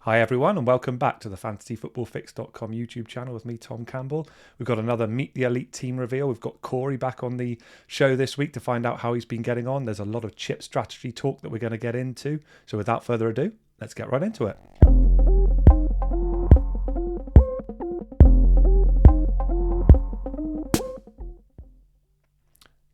Hi everyone, and welcome back to the fantasyfootballfix.com YouTube channel with me, Tom Campbell. We've got another Meet the Elite team reveal. We've got Corey back on the show this week to find out how he's been getting on. There's a lot of chip strategy talk that we're going to get into. So without further ado, let's get right into it.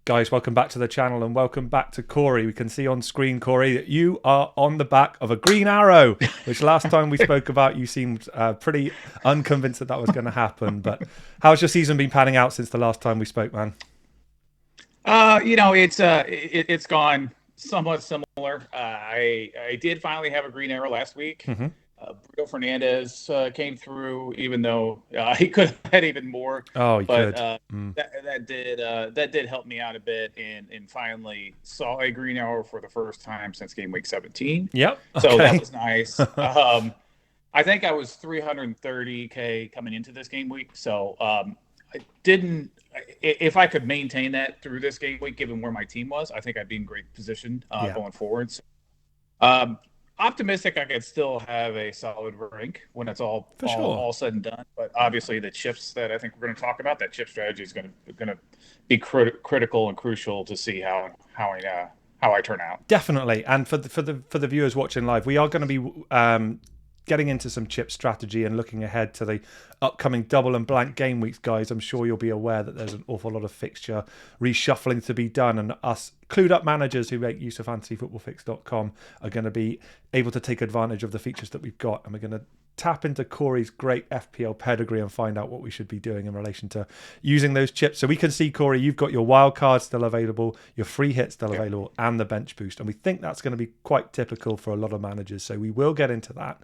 Guys, welcome back to the channel and welcome back to Corey. We can see on screen, Corey, that you are on the back of a green arrow, which last time we spoke about, you seemed pretty unconvinced that was going to happen. But how's your season been panning out since the last time we spoke, man? It's gone somewhat similar. I did finally have a green arrow last week. Mm-hmm. Bruno Fernandez came through, even though he could have had even more. Oh, he but could. that did help me out a bit, and finally saw a green arrow for the first time since Gameweek 17. Yep. So that was nice. I think I was 330K coming into this game week, so I didn't. If I could maintain that through this game week, given where my team was, I think I'd be in great position going forward. So, optimistic I could still have a solid rank when it's all said and done. But obviously, the chips that I think we're going to talk about, that chip strategy is going to be critical and crucial to see how I turn out. Definitely, and for the viewers watching live, we are going to be getting into some chip strategy and looking ahead to the upcoming double and blank game weeks, guys. I'm sure you'll be aware that there's an awful lot of fixture reshuffling to be done, and us clued up managers who make use of fantasyfootballfix.com are going to be able to take advantage of the features that we've got, and we're going to tap into Corey's great FPL pedigree and find out what we should be doing in relation to using those chips. So we can see, Corey, you've got your wild card still available, your free hit still available, and the bench boost. And we think that's going to be quite typical for a lot of managers. So we will get into that.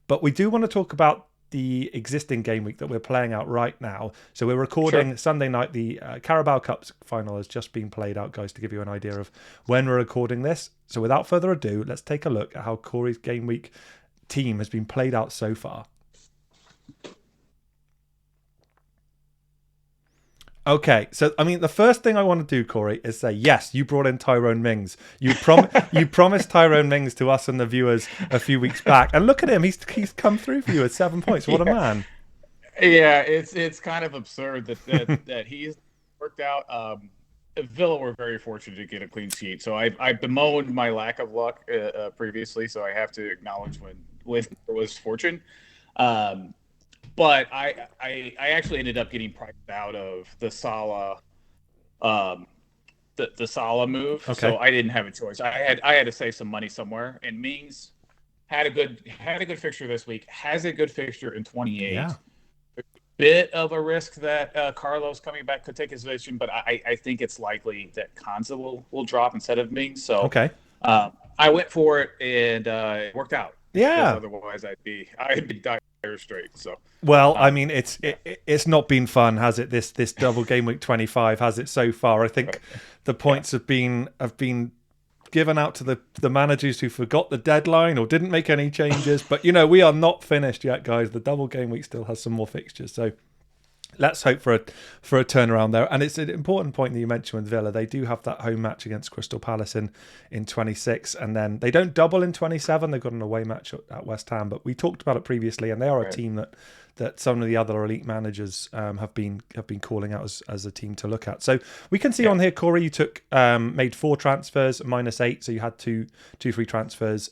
But we do want to talk about the existing game week that we're playing out right now. So we're recording Sunday night. The Carabao Cup final has just been played out, guys, to give you an idea of when we're recording this. So without further ado, let's take a look at how Corey's game week team has been played out so far. Okay, so I mean, the first thing I want to do, Corey, is say yes. You brought in Tyrone Mings. You promised Tyrone Mings to us and the viewers a few weeks back, and look at him. He's come through for you at 7 points. What a man! Yeah, it's kind of absurd that he's worked out. Villa were very fortunate to get a clean sheet, so I bemoaned my lack of luck previously. So I have to acknowledge when there was fortune. But I actually ended up getting priced out of the Salah, the Salah move. Okay. So I didn't have a choice. I had to save some money somewhere. And Mings had a good fixture this week. Has a good fixture in 28. Yeah. A bit of a risk that Carlos coming back could take his position, but I think it's likely that Konza will drop instead of Mings. So okay. I went for it, and it worked out. Yeah. Otherwise, I'd be dire straight. So. Well, I mean, it's not been fun, has it? This double game week 25 has it so far. I think the points have been given out to the managers who forgot the deadline or didn't make any changes. But we are not finished yet, guys. The double game week still has some more fixtures, so let's hope for a turnaround there. And it's an important point that you mentioned with Villa. They do have that home match against Crystal Palace in 26, and then they don't double in 27. They've got an away match at West Ham, but we talked about it previously, and they are a team that some of the other elite managers have been calling out as a team to look at. So we can see on here, Corey, you took made 4 transfers, -8, so you had two free transfers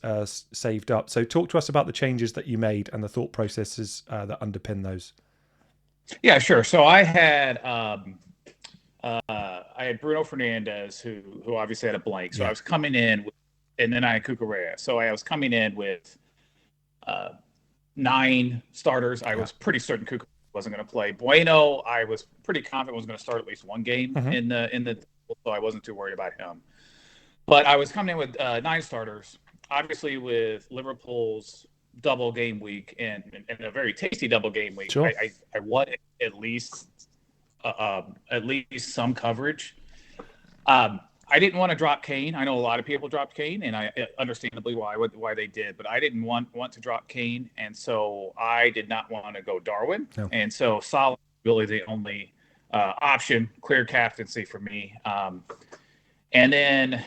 saved up. So talk to us about the changes that you made and the thought processes that underpin those. Yeah, sure. So I had Bruno Fernandez, who obviously had a blank. So I was coming in and then I had Cucurella. So I was coming in with 9 starters. I was pretty certain Cucurella wasn't going to play. Bueno, I was pretty confident was going to start at least one game in the so I wasn't too worried about him. But I was coming in with 9 starters, obviously with Liverpool's double game week and a very tasty double game week. Sure. I wanted at least some coverage. I didn't want to drop Kane. I know a lot of people dropped Kane, and I understandably why they did, but I didn't want to drop Kane, and so I did not want to go Darwin. No. And so Salah really the only option, clear captaincy for me. And then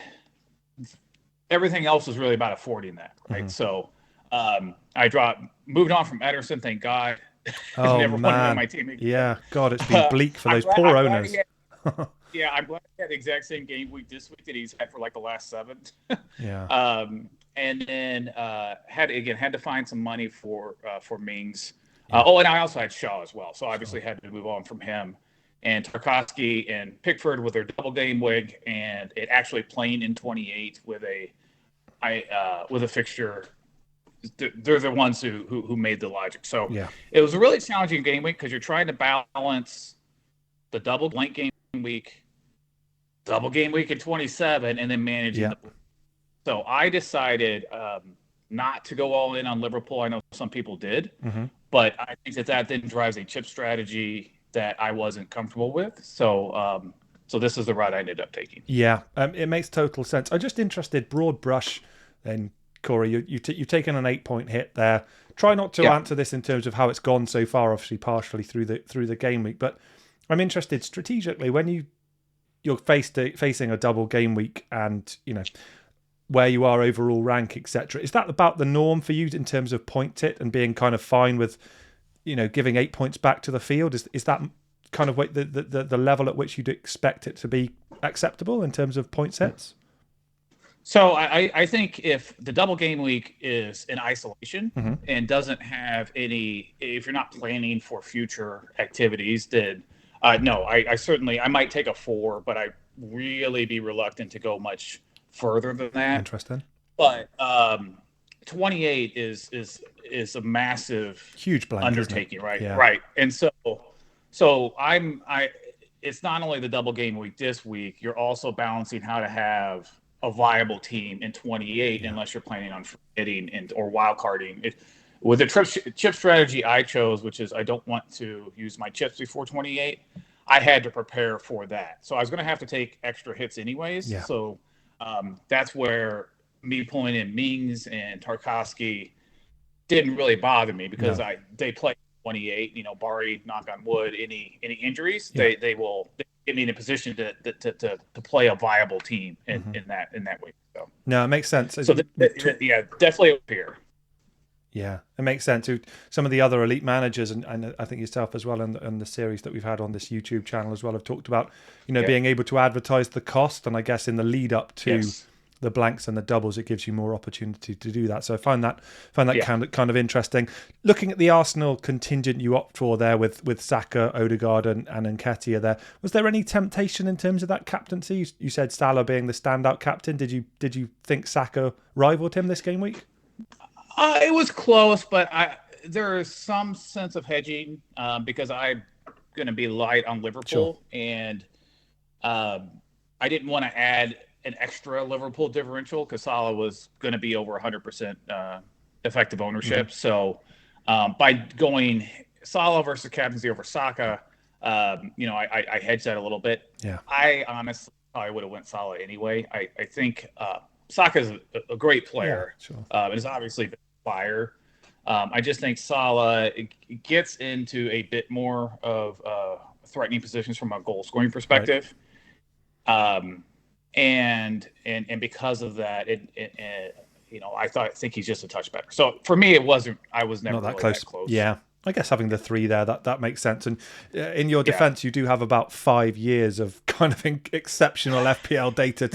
everything else was really about affording that, right? So I dropped moved on from Ederson, thank God. Oh Never wanted him on man, my team again. yeah, God, it's been bleak for those poor I'm glad owners. yeah, I'm glad he had the exact same game week this week that he's had for like the last 7. Yeah, And then had to find some money for Mings. yeah, And I also had Shaw as well, so obviously had to move on from him. And Tarkovsky and Pickford with their double game week, and it actually playing in 28 with a fixture. They're the ones who made the logic. So yeah, it was a really challenging game week because you're trying to balance the double blank game week, double game week in 27, and then managing yeah. the. So I decided not to go all in on Liverpool. I know some people did, Hmm. but I think that then drives a chip strategy that I wasn't comfortable with. So this is the route I ended up taking. Yeah, it makes total sense. I'm just interested, broad brush, then, Corey, you've taken an 8-point hit there. Try not to Yeah. answer this in terms of how it's gone so far, obviously partially through the game week, but I'm interested strategically when you're facing a double game week and where you are overall rank, etc. Is that about the norm for you in terms of point tit and being kind of fine with giving 8 points back to the field? Is that kind of what the level at which you'd expect it to be acceptable in terms of point sets? So I think if the double game week is in isolation Mm-hmm. and doesn't have any, if you're not planning for future activities, then no, I might take a 4, but I really be reluctant to go much further than that. Interesting. But 28 is a massive Huge blank undertaking, right? Yeah. Right. And so it's not only the double game week this week, you're also balancing how to have a viable team in 28 unless you're planning on hitting or wild carding. With the chip strategy I chose, which is I don't want to use my chips before 28, I had to prepare for that. So I was going to have to take extra hits anyways. Yeah. So that's where me pulling in Mings and Tarkovsky didn't really bother me because they play 28. Barring knock on wood, any injuries, they will get me in a position to play a viable team in that way. So no, it makes sense. So definitely up here. Yeah, it makes sense. Some of the other elite managers, and I think yourself as well, and the series that we've had on this YouTube channel as well, have talked about, being able to advertise the cost. And I guess in the lead up to the blanks and the doubles, it gives you more opportunity to do that. So I find that kind of interesting. Looking at the Arsenal contingent you opt for there with Saka, Odegaard, and Nketiah there, was there any temptation in terms of that captaincy? You said Salah being the standout captain. Did you think Saka rivaled him this game week? It was close, but there is some sense of hedging because I'm going to be light on Liverpool, and I didn't want to add an extra Liverpool differential because Salah was going to be over 100% effective ownership. So by going Salah versus captaincy over Saka, I hedged that a little bit. Yeah, I honestly probably would have went Salah anyway. I think Saka is a great player. Yeah, sure. And is obviously fire. I just think Salah gets into a bit more of threatening positions from a goal scoring perspective. Right. And because of that, I think he's just a touch better. So for me, I was never not that, really close. That close. Yeah. I guess having the 3 there, that makes sense. And in your defense, you do have about 5 years of kind of exceptional FPL data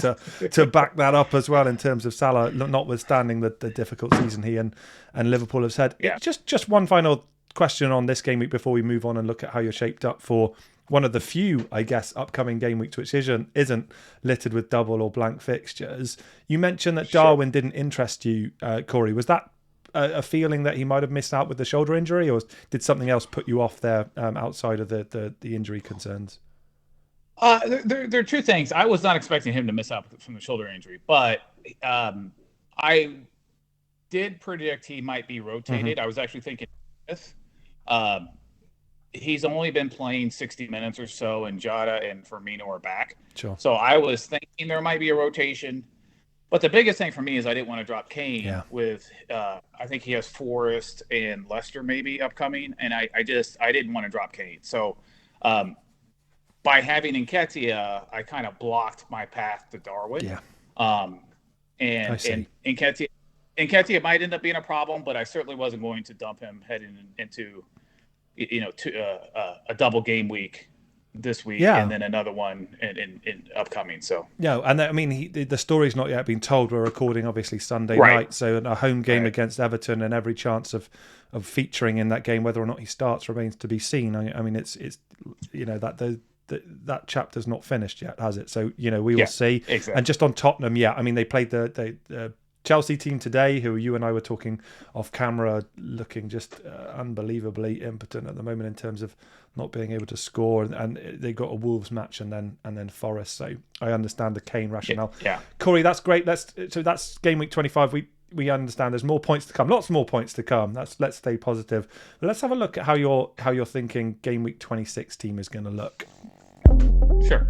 to back that up as well in terms of Salah, notwithstanding the difficult season he and Liverpool have had. Yeah. Just one final question on this game week before we move on and look at how you're shaped up for one of the few, I guess, upcoming game weeks which isn't littered with double or blank fixtures. You mentioned that Darwin didn't interest you, Corey. Was that a feeling that he might have missed out with the shoulder injury, or did something else put you off there outside of the injury concerns? There are 2 things. I was not expecting him to miss out from the shoulder injury, but I did predict he might be rotated. I was actually thinking he's only been playing 60 minutes or so, and Jota and Firmino are back. Sure. So I was thinking there might be a rotation. But the biggest thing for me is I didn't want to drop Kane with I think he has Forest and Leicester maybe upcoming, and I didn't want to drop Kane. So by having Nketiah, I kind of blocked my path to Darwin. Yeah. And Nketiah Nketiah might end up being a problem, but I certainly wasn't going to dump him heading into a double game week this week Yeah. and then another one in upcoming. So Yeah, and I mean, the story's not yet been told. We're recording obviously Sunday right, night, so a home game right. against Everton, and every chance of featuring in that game, whether or not he starts, remains to be seen. I mean, it's that chapter's not finished yet, has it? So we will Yeah, see. exactly. And just on Tottenham, yeah, I mean, they played the Chelsea team today, who you and I were talking off camera, looking just unbelievably impotent at the moment in terms of not being able to score, and they got a Wolves match and then Forest. So I understand the Kane rationale. Yeah. Corey, that's great. So that's game week 25. We understand there's more points to come, lots more points to come. Let's stay positive. But let's have a look at how you're thinking game week 26 team is going to look. Sure.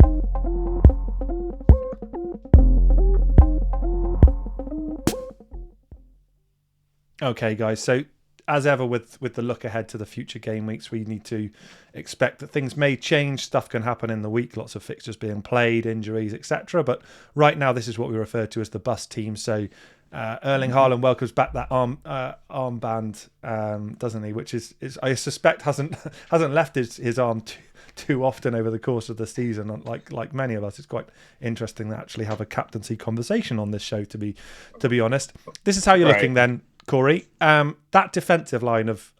Okay, guys. So as ever with the look ahead to the future game weeks, we need to expect that things may change. Stuff can happen in the week. Lots of fixtures being played, injuries, etc. But right now, this is what we refer to as the bus team. So Erling Haaland welcomes back that armband, doesn't he? Which is I suspect hasn't left his arm too often over the course of the season. Like many of us, it's quite interesting to actually have a captaincy conversation on this show. To be honest, this is how you're looking then, Corey. That defensive line of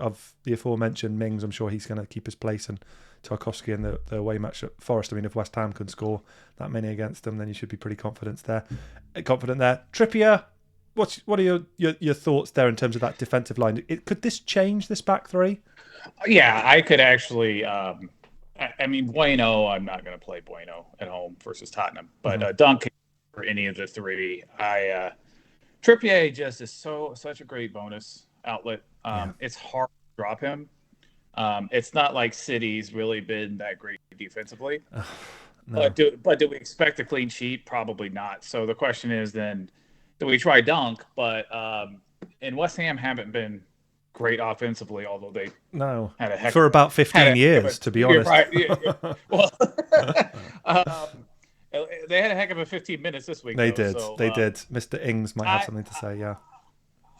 the aforementioned Mings, I'm sure he's going to keep his place, and Tarkowski in the away match at Forest. I mean, if West Ham can score that many against them, then you should be pretty confident there. Trippier, what are your thoughts there in terms of that defensive line? Could this change this back three? Yeah, I could actually. I mean, Bueno, I'm not going to play Bueno at home versus Tottenham, but Dunk for any of the three. Trippier just is such a great bonus outlet. It's hard to drop him. It's not like City's really been that great defensively. No. But do we expect a clean sheet? Probably not. So the question is then, do we try Dunk? But and West Ham haven't been great offensively, although they had a heck for about 15 years, to be honest. Right, yeah. Well, they had a heck of a 15 minutes this week. They did. Mr. Ings might have something to say. Yeah,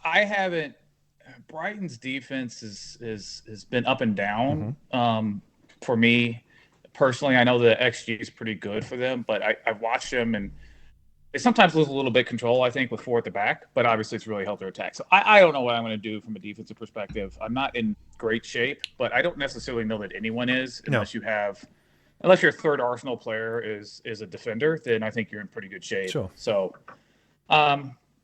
I haven't. Brighton's defense has been up and down for me personally. I know the XG is pretty good for them, but I've watched them and they sometimes lose a little bit of control, I think, with four at the back, but obviously it's really helped their attack. So I don't know what I'm going to do from a defensive perspective. I'm not in great shape, but I don't necessarily know that anyone is unless your third Arsenal player is a defender, then I think you're in pretty good shape. Sure. So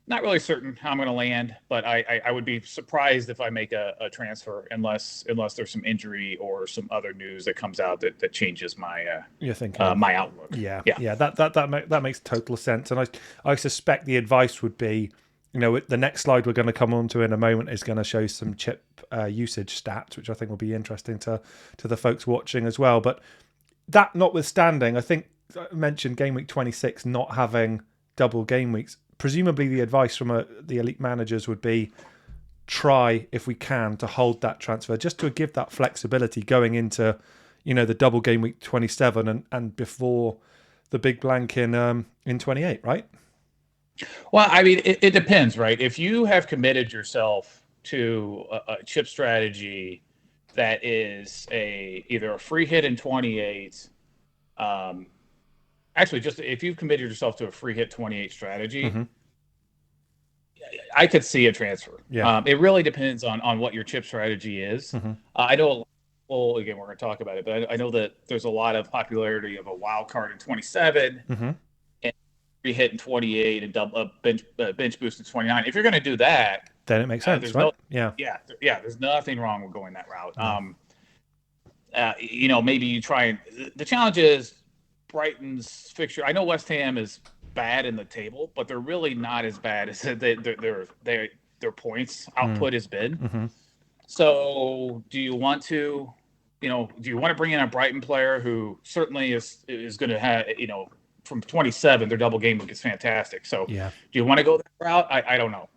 not really certain how I'm going to land, but I would be surprised if I make a transfer unless there's some injury or some other news that comes out that changes my you're thinking my outlook. Yeah. That makes total sense, and I suspect the advice would be, the next slide we're going to come on to in a moment is going to show some chip usage stats, which I think will be interesting to the folks watching as well. But that notwithstanding, I think I mentioned game week 26 not having double game weeks. Presumably the advice from the elite managers would be try, if we can, to hold that transfer just to give that flexibility going into, the double game week 27 and before the big blank in 28, right? Well, I mean, it depends, right? If you have committed yourself to a chip strategy that is either a free hit in 28, actually, just if you've committed yourself to a free hit 28 strategy, I could see a transfer. Yeah. It really depends on what your chip strategy is. I know, again, we're going to talk about it, but I know that there's a lot of popularity of a wild card in 27 and free hit in 28 and double bench boost in 29. If you're going to do that, then it makes sense, right? There's nothing wrong with going that route. Maybe you try and the challenge is Brighton's fixture. I know West Ham is bad in the table, but they're really not as bad as their points output has been. So do you want to bring in a Brighton player who certainly is going to have, from 27, their double game week is fantastic. So do you want to go that route? I don't know.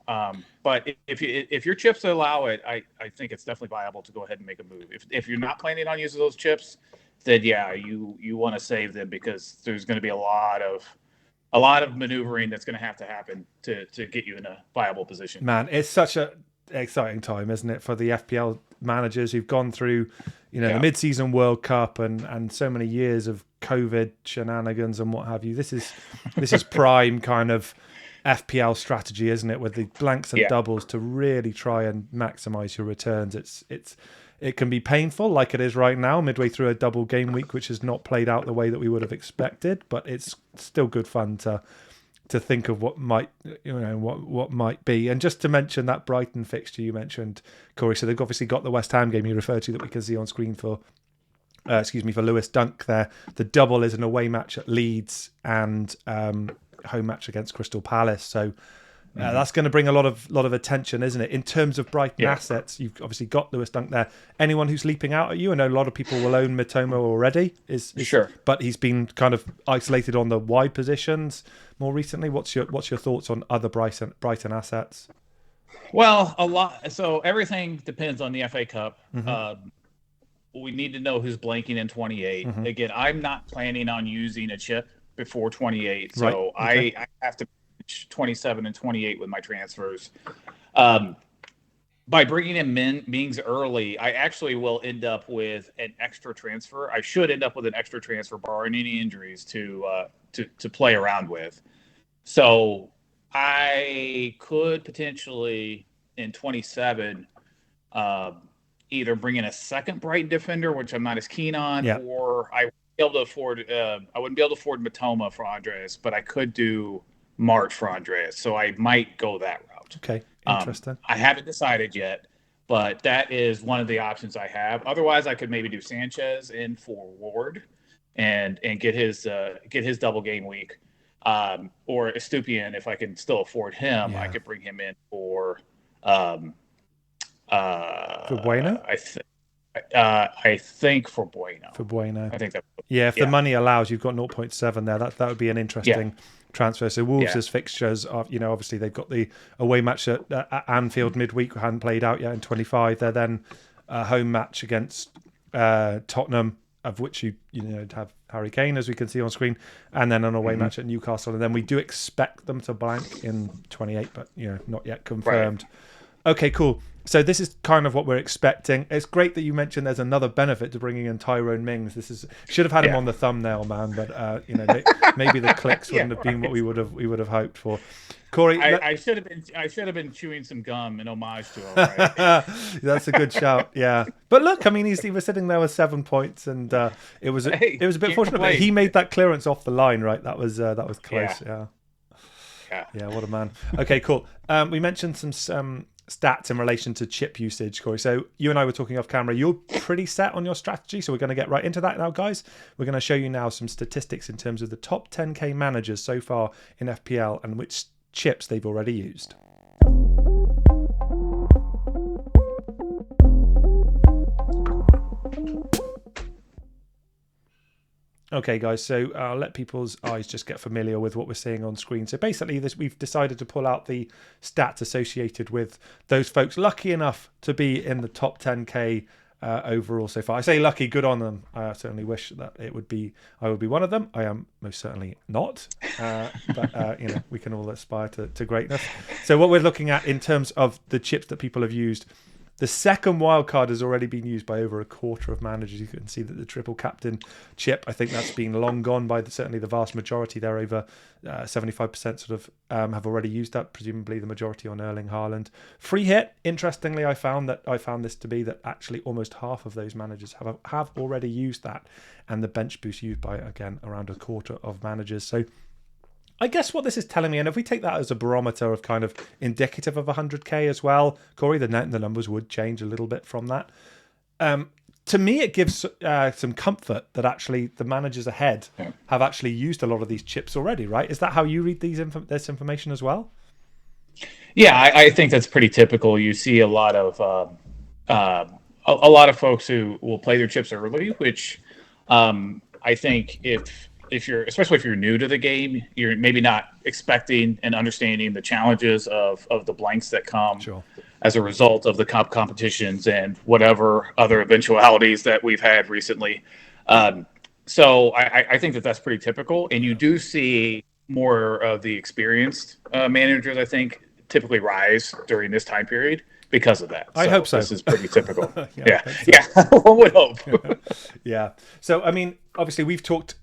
But if your chips allow it, I think it's definitely viable to go ahead and make a move. If you're not planning on using those chips, then you want to save them because there's going to be a lot of a lot of maneuvering that's going to happen to get you in a viable position. Man, it's such a exciting time, isn't it, for the FPL managers who've gone through, the mid-season World Cup and so many years of COVID shenanigans and what have you. This is prime kind of FPL strategy, isn't it, with the blanks and doubles to really try and maximize your returns. It can be painful, like it is right now, midway through a double game week, which has not played out the way that we would have expected, but it's still good fun to think of what might be. And just to mention that Brighton fixture you mentioned, Corey, so they've obviously got the West Ham game you referred to that we can see on screen for Lewis Dunk there. The double is an away match at Leeds and home match against Crystal Palace. So that's going to bring a lot of attention, isn't it? In terms of Brighton assets, you've obviously got Lewis Dunk there. Anyone who's leaping out at you? I know a lot of people will own Mitoma already. Sure, but he's been kind of isolated on the wide positions more recently. What's your thoughts on other Brighton assets? Well, a lot. So everything depends on the FA Cup. We need to know who's blanking in 28. Again, I'm not planning on using a chip before 28, so right. Okay. I have to 27 and 28 with my transfers. By bringing in Mings early, I actually will end up with an extra transfer. I should end up with an extra transfer, barring any injuries, to play around with. So I could potentially in 27 either bring in a second Brighton defender, which I'm not as keen on, or I wouldn't be able to afford Mitoma for Andreas, but I could do March for Andreas, so I might go that route. Okay, interesting. I haven't decided yet, but that is one of the options I have. Otherwise, I could maybe do Sanchez in for Ward and get his double game week, or Estupiñán if I can still afford him. I could bring him in for Bueno. I think for Bueno. For Bueno, I think that. If the money allows, you've got 0.7 there. That would be an interesting transfer. So Wolves' fixtures are, obviously they've got the away match at Anfield midweek, who hadn't played out yet in 25. They're then a home match against Tottenham, of which you have Harry Kane, as we can see on screen, and then an away match at Newcastle. And then we do expect them to blank in 28, but not yet confirmed. Right. Okay, cool. So this is kind of what we're expecting. It's great that you mentioned there's another benefit to bringing in Tyrone Mings. Should have had him on the thumbnail, man, but maybe the clicks wouldn't have been what we would have hoped for. Corey, I should have been chewing some gum in homage to him. Right? That's a good shout. Yeah, but look, I mean, he was sitting there with 7 points, and it was a bit fortunate. But he made that clearance off the line, right? That was close. Yeah. What a man. Okay, cool. We mentioned some stats in relation to chip usage, Corey. So you and I were talking off camera. You're pretty set on your strategy, so we're going to get right into that now, guys. We're going to show you now some statistics in terms of the top 10k managers so far in FPL and which chips they've already used. Okay, guys, so I'll let people's eyes just get familiar with what we're seeing on screen. So basically, we've decided to pull out the stats associated with those folks lucky enough to be in the top 10k overall so far. I say lucky, good on them. I certainly wish that I would be one of them. I am most certainly not, but we can all aspire to greatness. So what we're looking at in terms of the chips that people have used. The second wildcard has already been used by over a quarter of managers. You can see that the triple captain chip, I think that's been long gone by certainly the vast majority. They're over 75% sort of have already used that, presumably the majority on Erling Haaland. Free hit, interestingly, I found this to be that actually almost half of those managers have already used that, and the bench boost used by, again, around a quarter of managers. So I guess what this is telling me, and if we take that as a barometer of kind of indicative of 100k as well, Corey, the numbers would change a little bit from that. To me, it gives some comfort that actually the managers ahead have actually used a lot of these chips already, right? Is that how you read this information as well? Yeah, I think that's pretty typical. You see a lot of folks who will play their chips early, which I think especially if you're new to the game, you're maybe not expecting and understanding the challenges of the blanks that come as a result of the competitions and whatever other eventualities that we've had recently. So I think that's pretty typical. And you do see more of the experienced managers, I think, typically rise during this time period because of that. I hope so. This is pretty typical. Yeah, yeah. One would hope. Yeah. So, I mean, obviously, we've talked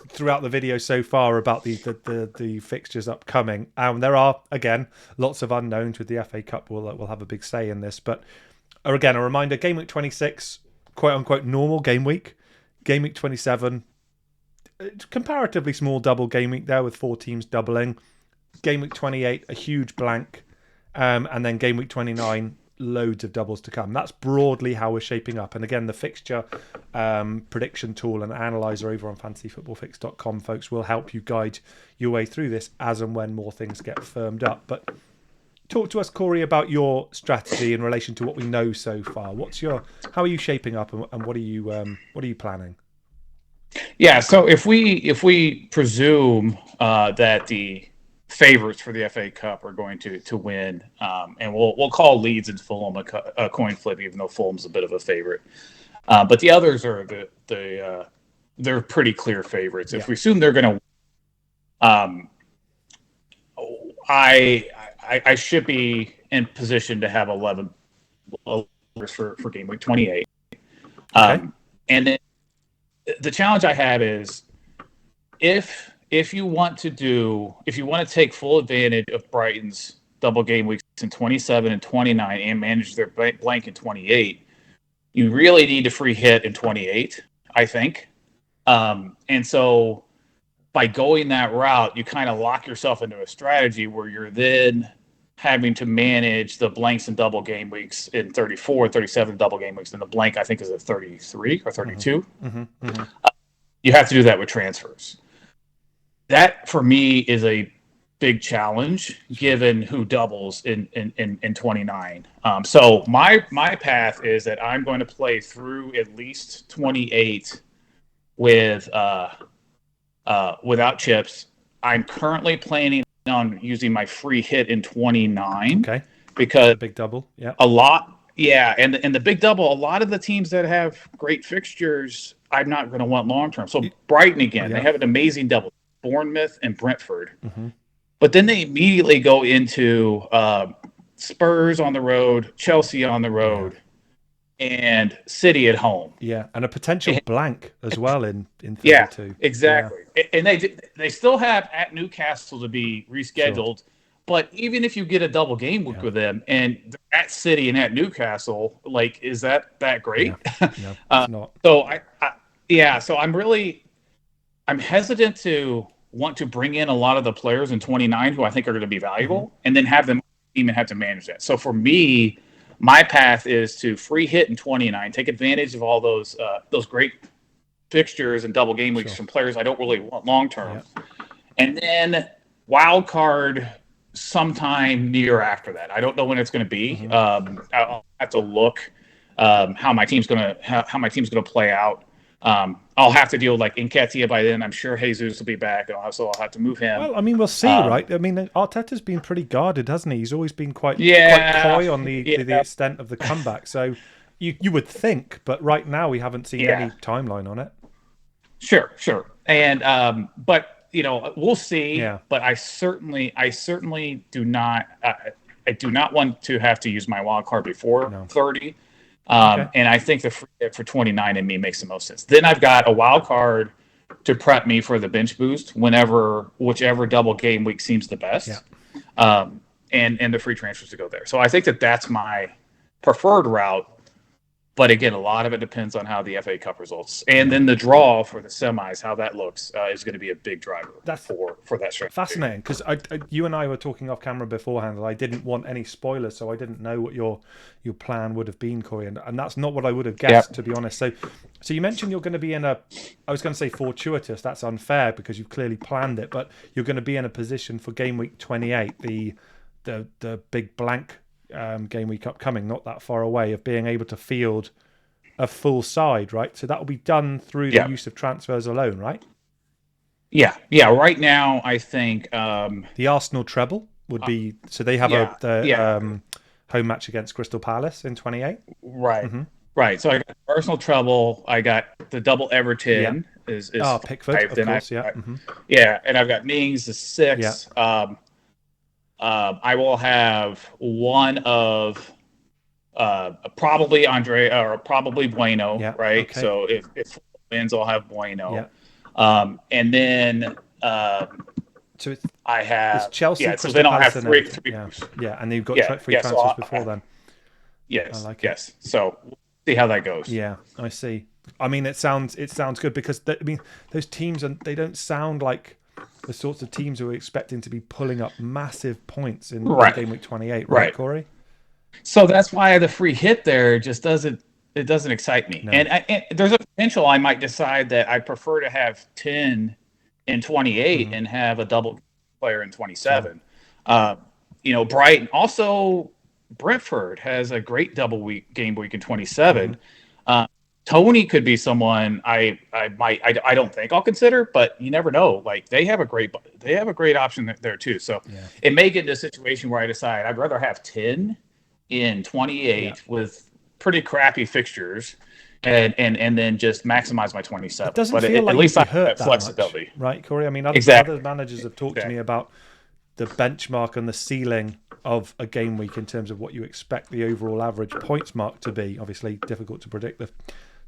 throughout the video so far about the fixtures upcoming. There are, again, lots of unknowns with the FA Cup. Will have a big say in this. But again, a reminder, Game Week 26, quote-unquote, normal game week. Game Week 27, comparatively small double game week there with 4 teams doubling. Game Week 28, a huge blank. And then Game Week 29, loads of doubles to come. That's broadly how we're shaping up. And again, the fixture prediction tool and analyzer over on fantasyfootballfix.com, folks, will help you guide your way through this as and when more things get firmed up. But talk to us, Corey, about your strategy in relation to what we know so far. How are you shaping up, and what are you planning? Yeah, so if we presume that the favorites for the FA Cup are going to win, and we'll call Leeds and Fulham a coin flip, even though Fulham's a bit of a favorite. But the others are they're pretty clear favorites. If we assume they're going to, I should be in position to have 11 for Game Week 28. And then the challenge I have is if you want to take full advantage of Brighton's double game weeks in 27 and 29 and manage their blank in 28, you really need to free hit in 28, I think. And so by going that route, you kind of lock yourself into a strategy where you're then having to manage the blanks and double game weeks in 34, 37 double game weeks. And the blank, I think, is at 33 or 32. You have to do that with transfers. That, for me, is a big challenge given who doubles in 29. So my path is that I'm going to play through at least 28 with without chips. I'm currently planning on using my free hit in 29. Okay. Because the big double, and the big double, a lot of the teams that have great fixtures, I'm not going to want long term. So Brighton again, they have an amazing double. Bournemouth and Brentford. But then they immediately go into Spurs on the road, Chelsea on the road, and City at home. Yeah, and a potential blank as well in 32. Yeah, exactly. Yeah. And they still have at Newcastle to be rescheduled. Sure. But even if you get a double game week with them and they're at City and at Newcastle, like, is that great? No, it's not. So I'm hesitant to want to bring in a lot of the players in 29 who I think are going to be valuable and then have them even have to manage that. So for me, my path is to free hit in 29, take advantage of all those great fixtures and double game weeks from players I don't really want long term. Yeah. And then wild card sometime near after that. I don't know when it's going to be. I'll have to look how my team's going to play out. I'll have to deal with Nketiah by then. I'm sure Jesus will be back, so I'll have to move him. Well, I mean, we'll see, right? I mean, Arteta's been pretty guarded, hasn't he? He's always been quite coy on the extent of the comeback. So you would think, but right now we haven't seen any timeline on it. Sure. And but we'll see. Yeah. But I certainly do not. I do not want to have to use my wild card before 30. And I think the free hit for 29 in me makes the most sense. Then I've got a wild card to prep me for the bench boost whichever double game week seems the best. Yeah. And the free transfers to go there. So I think that's my preferred route. But again, a lot of it depends on how the FA Cup results. And then the draw for the semis, how that looks, is going to be a big driver for that strategy. Fascinating, because you and I were talking off camera beforehand, and I didn't want any spoilers, so I didn't know what your plan would have been, Corey, and that's not what I would have guessed, to be honest. So you mentioned you're going to be I was going to say fortuitous, that's unfair because you've clearly planned it, but you're going to be in a position for Game Week 28, the big blank game week upcoming, not that far away, of being able to field a full side, right? So that will be done through the use of transfers alone, right? Yeah. Right now, I think the Arsenal treble would be. So they have home match against Crystal Palace in 28. Right. Right. So I got Arsenal treble. I got the double Everton. is Pickford, 5. of Then course, and I've got Mings is 6. Yeah. I will have one of probably Andre or probably Bueno, Yeah, right? okay. So if wins, I'll have Bueno. Yeah. And then So I it's have Chelsea, So Crystal then I'll have Palace, and three. Everton. Yeah, yeah, and you've got Yeah, free So transfers before then. I yes, like it. yes. So we'll see how that goes. Yeah, I see. I mean, it sounds good because those teams, and they don't sound like the sorts of teams who are expecting to be pulling up massive points in game week 28, right, Corey? So that's why the free hit there just doesn't excite me. No. And there's a potential I might decide that I prefer to have 10 in 28 and have a double player in 27. Sure. Brighton also. Brentford has a great game week in 27. Tony could be someone I don't think I'll consider, but you never know. Like they have a great option there too. So it may get into a situation where I decide I'd rather have 10 in 28 with pretty crappy fixtures and then just maximize my 27. It doesn't feel like at least I have that flexibility. Much, right, Corey? I mean, other managers have talked to me about the benchmark and the ceiling of a game week in terms of what you expect the overall average points mark to be. Obviously, difficult to predict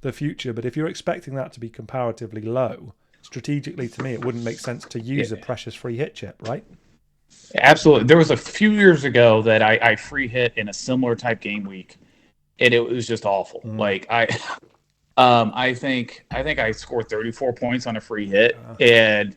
the future, but if you're expecting that to be comparatively low, strategically, to me, it wouldn't make sense to use a precious free hit chip, right? Absolutely. There was a few years ago that I free hit in a similar type game week, and it was just awful. Like I think I scored 34 points on a free hit, and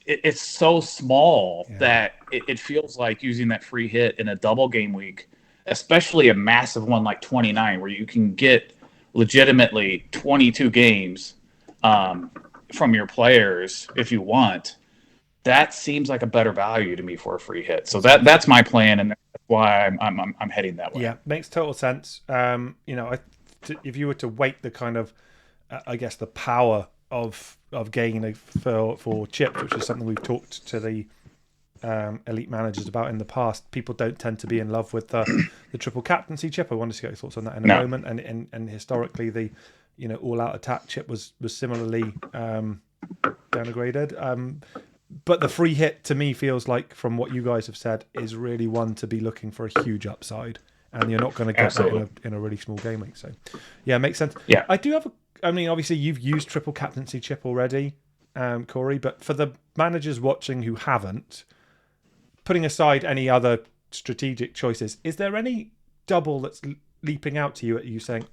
it's so small that it feels like using that free hit in a double game week, especially a massive one like 29, where you can get legitimately 22 games from your players if you want. That seems like a better value to me for a free hit. So that's my plan, and that's why I'm heading that way. Yeah, makes total sense. If you were to weight the kind of, I guess, the power of gain for chips, which is something we've talked to the elite managers about in the past, people don't tend to be in love with the triple captaincy chip. I wanted to get your thoughts on that in a moment. And historically, the all out attack chip was similarly downgraded. But the free hit to me feels like, from what you guys have said, is really one to be looking for a huge upside, and you're not going to get that in a really small game week. So, yeah, it makes sense. Yeah, I do have obviously you've used triple captaincy chip already, Corey, but for the managers watching who haven't, putting aside any other strategic choices, is there any double that's leaping out to you at you saying,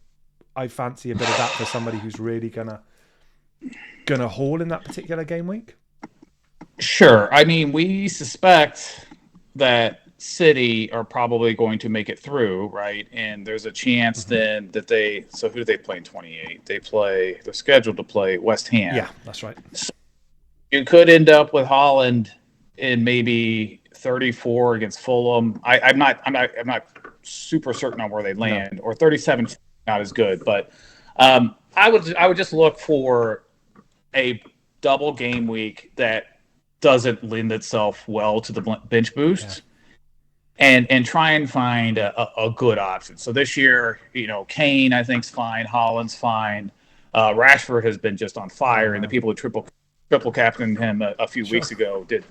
I fancy a bit of that for somebody who's really gonna haul in that particular game week? Sure. I mean, we suspect that City are probably going to make it through, right? And there's a chance then that so who do they play in 28? They're scheduled to play West Ham. Yeah, that's right. So you could end up with Holland in maybe 34 against Fulham. I'm not super certain on where they land, or 37, not as good. But I would just look for a double game week that doesn't lend itself well to the bench boost, and try and find a good option. So this year, Kane I think's fine, Holland's fine, Rashford has been just on fire, and the people who triple captained him a few weeks ago did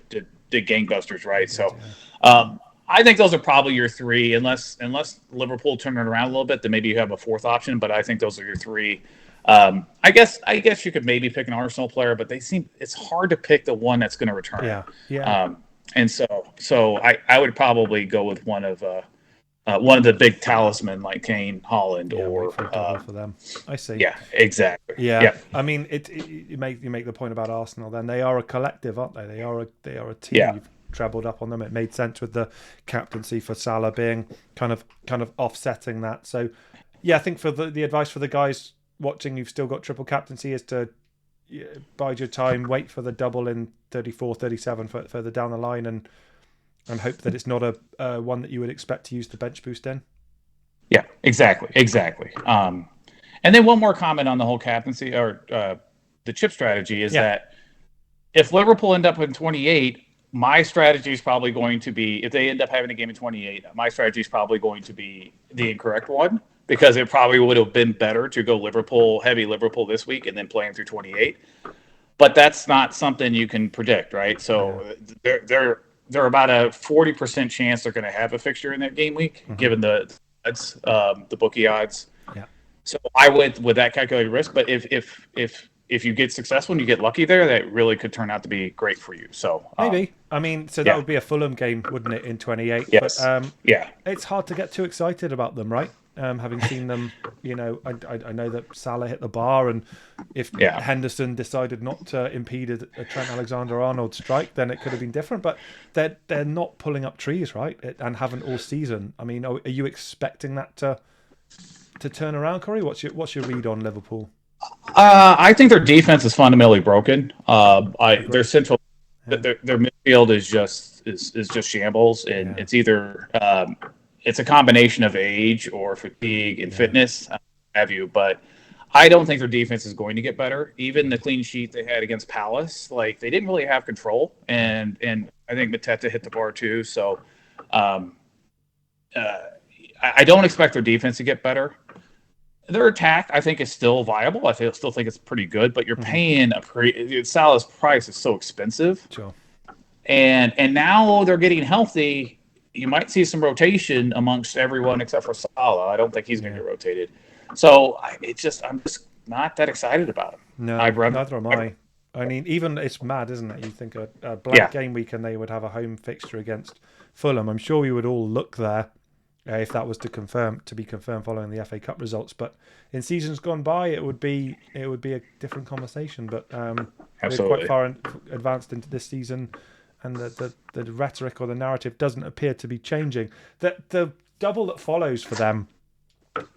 gangbusters, right? So I think those are probably your three, unless Liverpool turn it around a little bit, then maybe you have a fourth option. But I think those are your three. I guess you could maybe pick an Arsenal player, but it's hard to pick the one that's going to return. Yeah. And so I would probably go with one of the big talisman like Kane, Holland, or for a double for them. I see. Yeah, exactly. Yeah. I mean, you make the point about Arsenal. Then they are a collective, aren't they? They are a team. Yeah. You've trebled up on them. It made sense with the captaincy for Salah being kind of offsetting that. So, yeah, I think for the advice for the guys watching who've still got triple captaincy is to bide your time, wait for the double in 34, 37 further down the line, and hope that it's not a one that you would expect to use the bench boost in. Yeah, exactly. And then one more comment on the whole captaincy or the chip strategy is that if Liverpool end up in 28, my strategy is probably going to be, if they end up having a game in 28, my strategy is probably going to be the incorrect one. because it probably would have been better to go heavy Liverpool this week and then playing through 28. But that's not something you can predict, right? So they're about a 40% chance they're going to have a fixture in that game week, given the odds, the bookie odds. Yeah. So I would with that calculated risk. But if you get successful and you get lucky there, that really could turn out to be great for you. So maybe. I mean, so that would be a Fulham game, wouldn't it, in 28? Yes. But it's hard to get too excited about them, right? Having seen them, I know that Salah hit the bar, and if Henderson decided not to impede a Trent Alexander-Arnold strike, then it could have been different. But they're not pulling up trees, right? And haven't all season. I mean, are you expecting that to turn around, Corey? What's your read on Liverpool? I think their defense is fundamentally broken. Their central, their midfield is just shambles, and it's either it's a combination of age or fatigue and fitness, have you. But I don't think their defense is going to get better. Even the clean sheet they had against Palace, like they didn't really have control, and I think Mateta hit the bar too. So I don't expect their defense to get better. Their attack, I think, is still viable. I still think it's pretty good, but you're paying Salah's price is so expensive. Sure. And now they're getting healthy. You might see some rotation amongst everyone except for Salah. I don't think he's going to get rotated. So I'm just not that excited about him. No, neither am I. I mean, even it's mad, isn't it? You think a blank game week and they would have a home fixture against Fulham. I'm sure we would all look there if that was to be confirmed following the FA Cup results. But in seasons gone by, it would be a different conversation. But we're quite far advanced into this season, and the rhetoric or the narrative doesn't appear to be changing. The double that follows for them,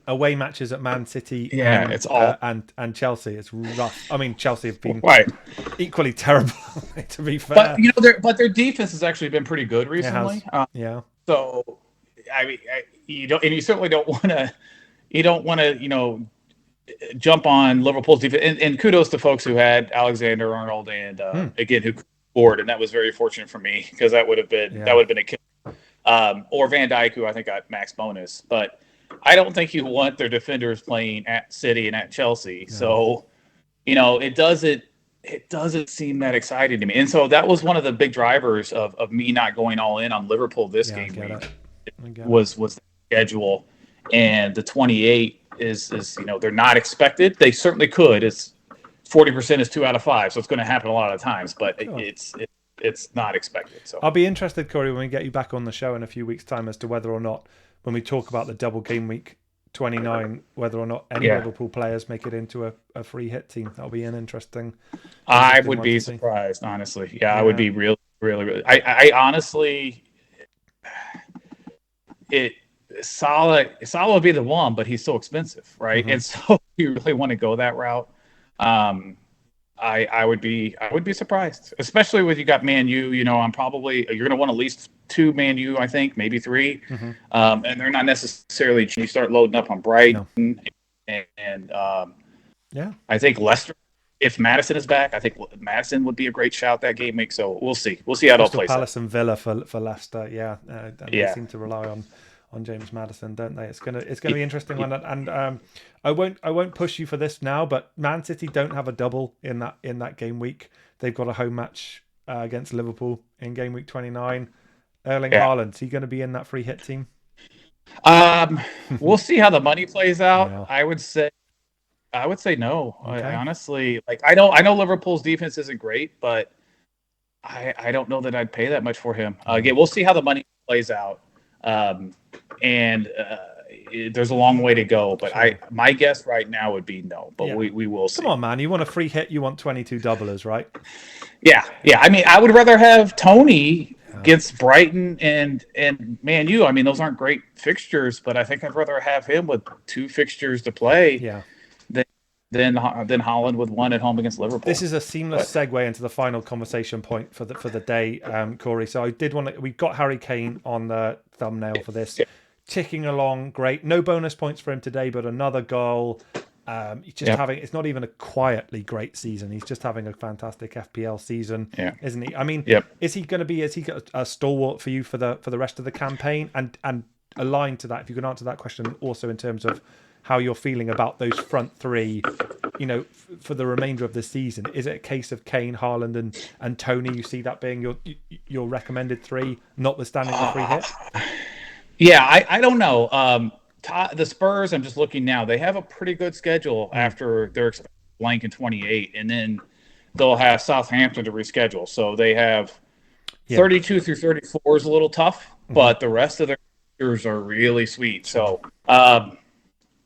away matches at Man City, it's all and Chelsea. It's rough. I mean, Chelsea have been equally terrible, to be fair. But their defense has actually been pretty good recently. So I mean, you certainly don't want to, jump on Liverpool's defense. And kudos to folks who had Alexander-Arnold and again who scored, and that was very fortunate for me because that would have been a kill. Or Van Dijk, who I think got max bonus, but I don't think you want their defenders playing at City and at Chelsea. No. So, it doesn't seem that exciting to me. And so that was one of the big drivers of me not going all in on Liverpool this game week. Was the schedule, and the 28 is they're not expected. They certainly could. It's 40% is 2 out of 5, so it's going to happen a lot of times, but it's not expected. So I'll be interested, Corey, when we get you back on the show in a few weeks' time as to whether or not, when we talk about the double game week 29, whether or not any Liverpool players make it into a free hit team. That'll be an interesting. I would be surprised, honestly. I would be really, really, really. I honestly. Salah would be the one, but he's so expensive, right? And so if you really want to go that route, I would be surprised, especially with you got Man U. You're going to want at least 2 Man U, I think, maybe 3, and they're not necessarily. You start loading up on Brighton, and I think Leicester. If Maddison is back, I think Maddison would be a great shout that game week. So we'll see. We'll see how it all plays Palace and Villa for Leicester. They seem to rely on James Maddison, don't they? It's gonna be interesting one. And I won't push you for this now, but Man City don't have a double in that game week. They've got a home match against Liverpool in game week 29. Erling Haaland, is he going to be in that free hit team? We'll see how the money plays out. Yeah. I would say no. Okay. I honestly, I know Liverpool's defense isn't great, but I don't know that I'd pay that much for him. Again, we'll see how the money plays out. And there's a long way to go, but my guess right now would be no, but we will see. Come on, man. You want a free hit, you want 22 doublers, right? Yeah. I mean, I would rather have Tony against Brighton and Man U. I mean, those aren't great fixtures, but I think I'd rather have him with 2 fixtures to play. Yeah. Than Haaland with 1 at home against Liverpool. This is a seamless segue into the final conversation point for the day, Corey. So I did want to. We got Harry Kane on the thumbnail for this, ticking along, great. No bonus points for him today, but another goal. He's just having. It's not even a quietly great season. He's just having a fantastic FPL season, isn't he? I mean, is he going to be? Is he a stalwart for you for the rest of the campaign? And aligned to that, if you can answer that question also in terms of how you're feeling about those front three, for the remainder of the season. Is it a case of Kane, Haaland, and Tony? You see that being your recommended three, notwithstanding the free hit? Yeah, I don't know. The Spurs, I'm just looking now. They have a pretty good schedule after they're blank in 28, and then they'll have Southampton to reschedule. So they have 32 through 34 is a little tough, but the rest of their years are really sweet. So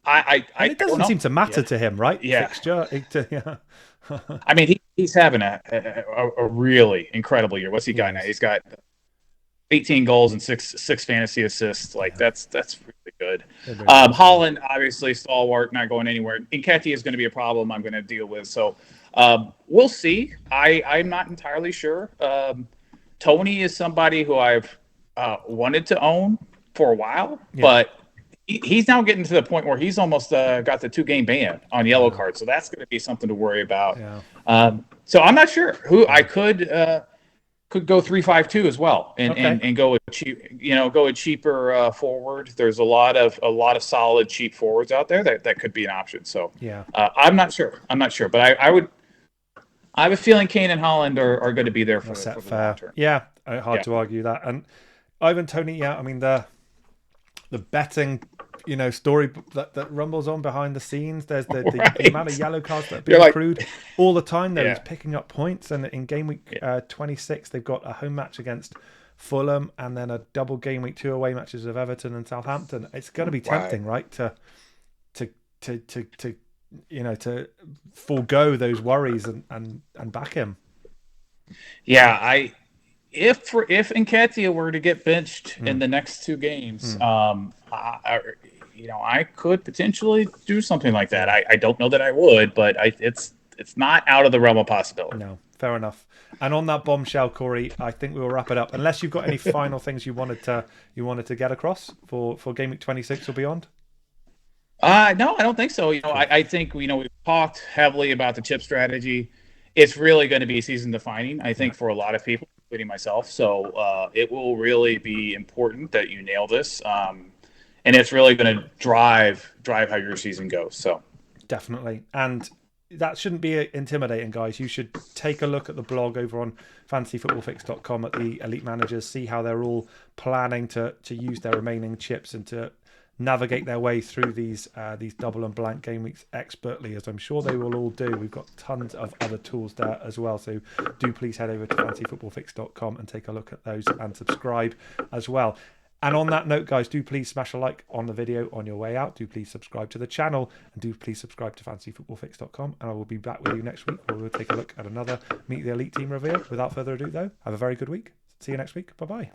it doesn't seem to matter to him, right? Yeah. Fixture, I mean, he's having a really incredible year. What's he got now? He's got 18 goals and six fantasy assists. That's really good. Haaland, obviously, stalwart, not going anywhere. Nketiah is going to be a problem I'm going to deal with. So we'll see. I'm not entirely sure. Tony is somebody who I've wanted to own for a while, but he's now getting to the point where he's almost got the 2-game ban on yellow card. So that's going to be something to worry about. Yeah. So I'm not sure who I could go 3-5-2 as well, and go with a cheaper forward. There's a lot of solid cheap forwards out there that could be an option. So I'm not sure, but I have a feeling Kane and Haaland are going to be there for the long term. Yeah, hard to argue that. And Ivan Toney, I mean the betting story that rumbles on behind the scenes. There's the amount of yellow cards that are being accrued all the time. He's picking up points, and in game week 26 they've got a home match against Fulham and then a double game week 2 away matches of Everton and Southampton. It's going to be tempting, right, to forego those worries and back him. Yeah, if Nketiah were to get benched in the next 2 games, I could potentially do something like that. I don't know that I would, but it's not out of the realm of possibility. No, fair enough. And on that bombshell, Corey, I think we will wrap it up. Unless you've got any final things you wanted to get across for Game Week 26 or beyond. No, I don't think so. I think we've talked heavily about the chip strategy. It's really going to be season defining, I think, for a lot of people, including myself. So it will really be important that you nail this, and it's really going to drive how your season goes. So definitely, and that shouldn't be intimidating, guys. You should take a look at the blog over on fantasyfootballfix.com at the elite managers, see how they're all planning to use their remaining chips and to navigate their way through these double and blank game weeks expertly, as I'm sure they will all do. We've got tons of other tools there as well, so do please head over to fantasyfootballfix.com and take a look at those and subscribe as well. And on that note, guys, do please smash a like on the video on your way out. Do please subscribe to the channel, and do please subscribe to fantasyfootballfix.com, and I will be back with you next week where we'll take a look at another Meet the Elite Team reveal. Without further ado, though, have a very good week. See you next week. Bye-bye.